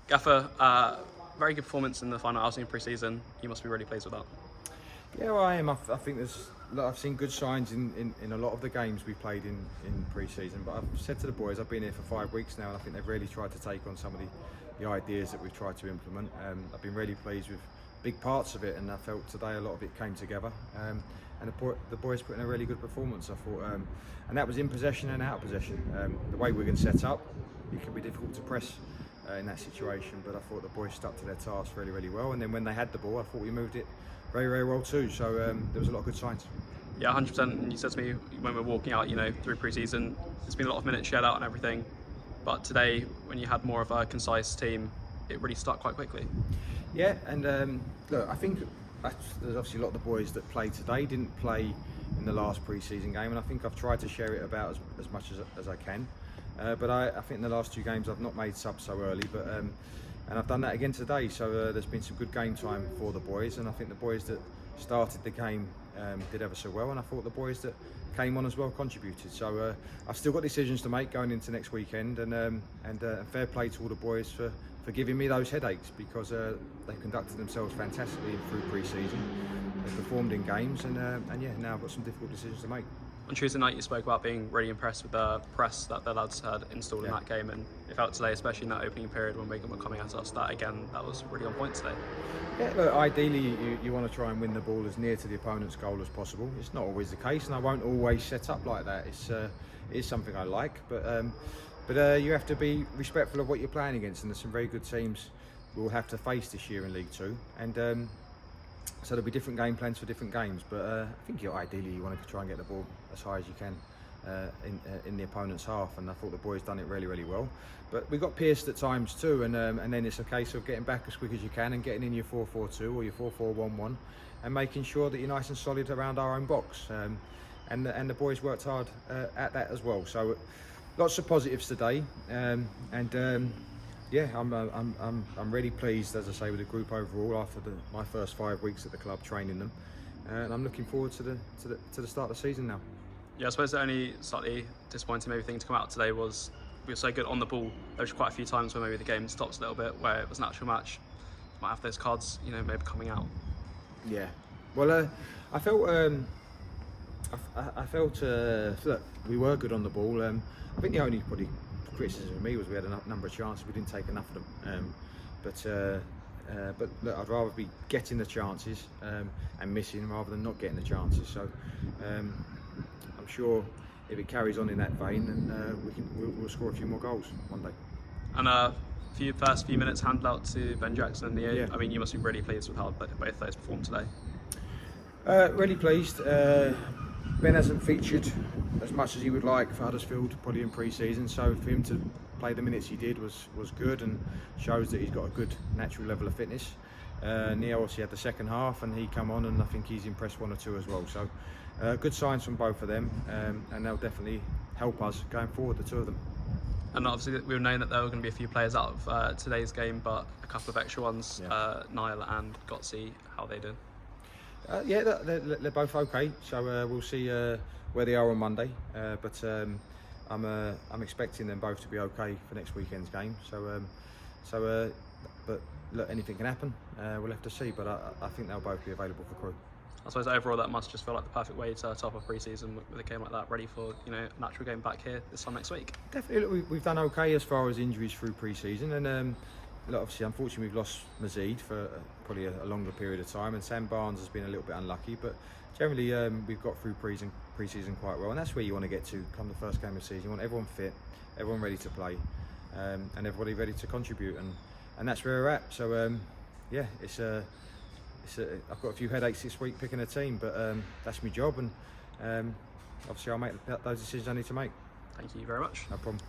Gaffer, very good performance in the final outing pre-season. You must be really pleased with that. Yeah, well, I am. I think I've seen good signs in a lot of the games we've played in pre-season. But I've said to the boys, I've been here for 5 weeks now, and I think they've really tried to take on some of the ideas that we've tried to implement. I've been really pleased with big parts of it, and I felt today a lot of it came together. And the boys put in a really good performance, I thought, and that was in possession and out of possession. The way Wigan set up, it can be difficult to press in that situation, but I thought the boys stuck to their task really, really well. And then when they had the ball, I thought we moved it very, very well too. So there was a lot of good signs. Yeah, 100%. And you said to me when we were walking out, through pre-season, there's been a lot of minutes shared out and everything. But today, when you had more of a concise team, it really stuck quite quickly. Yeah, and look, I think there's obviously a lot of the boys that played today didn't play in the last pre-season game, and I think I've tried to share it about as much as I can. But I think in the last 2 games I've not made subs so early, but and I've done that again today. So there's been some good game time for the boys, and I think the boys that started the game did ever so well, and I thought the boys that came on as well contributed. So I've still got decisions to make going into next weekend, and fair play to all the boys for giving me those headaches, because they conducted themselves fantastically through pre-season. They performed in games, and yeah, now I've got some difficult decisions to make. On Tuesday night, you spoke about being really impressed with the press that the lads had installed in that game, and it felt today, especially in that opening period when Wigan were coming at us, that was really on point today. Yeah, look, ideally you want to try and win the ball as near to the opponent's goal as possible. It's not always the case, and I won't always set up like that. It is something I like, but you have to be respectful of what you're playing against, and there's some very good teams we'll have to face this year in League Two, and so there'll be different game plans for different games. But I think ideally you want to try and get the ball as high as you can in the opponent's half, and I thought the boys done it really, really well. But we got pierced at times too, and then it's a case of getting back as quick as you can and getting in your 4-4-2 or your 4-4-1-1, and making sure that you're nice and solid around our own box. And the boys worked hard at that as well. So lots of positives today, yeah, I'm really pleased, as I say, with the group overall after my first 5 weeks at the club training them, and I'm looking forward to the start of the season now. Yeah, I suppose the only slightly disappointing maybe thing to come out today was we were so good on the ball. There was quite a few times where maybe the game stops a little bit, where it was an actual match. Might have those cards, maybe coming out. Yeah, well, I felt look, we were good on the ball. I think the only probably criticism of me was we had a number of chances, we didn't take enough of them. But look, I'd rather be getting the chances and missing rather than not getting the chances. So I'm sure if it carries on in that vein, then we'll score a few more goals one day. And first few minutes handed out to Ben Jackson and Neo. Yeah. I mean, you must be really pleased with how both those performed today. Really pleased. Ben hasn't featured as much as he would like for Huddersfield probably in pre-season, so for him to play the minutes he did was good, and shows that he's got a good natural level of fitness. Neo obviously had the second half, and he come on, and I think he's impressed 1 or 2 as well. So good signs from both of them, and they'll definitely help us going forward, the 2 of them. And obviously we were knowing that there were going to be a few players out of today's game, but a couple of extra ones, yeah. Niall and Gotzi, how they did? Yeah, they're both okay. So we'll see where they are on Monday. But I'm expecting them both to be okay for next weekend's game. But look, anything can happen. We'll have to see. But I think they'll both be available for Crewe. I suppose overall that must just feel like the perfect way to top off pre-season with a game like that, ready for a natural game back here this time next week. Definitely, look, we've done okay as far as injuries through pre-season, and look, obviously, unfortunately, we've lost Mazid for probably a longer period of time, and Sam Barnes has been a little bit unlucky, but generally we've got through pre-season quite well, and that's where you want to get to come the first game of the season. You want everyone fit, everyone ready to play, and everybody ready to contribute, and that's where we're at. So yeah, I've got a few headaches this week picking a team, but that's my job, and obviously I'll make those decisions I need to make. Thank you very much. No problem.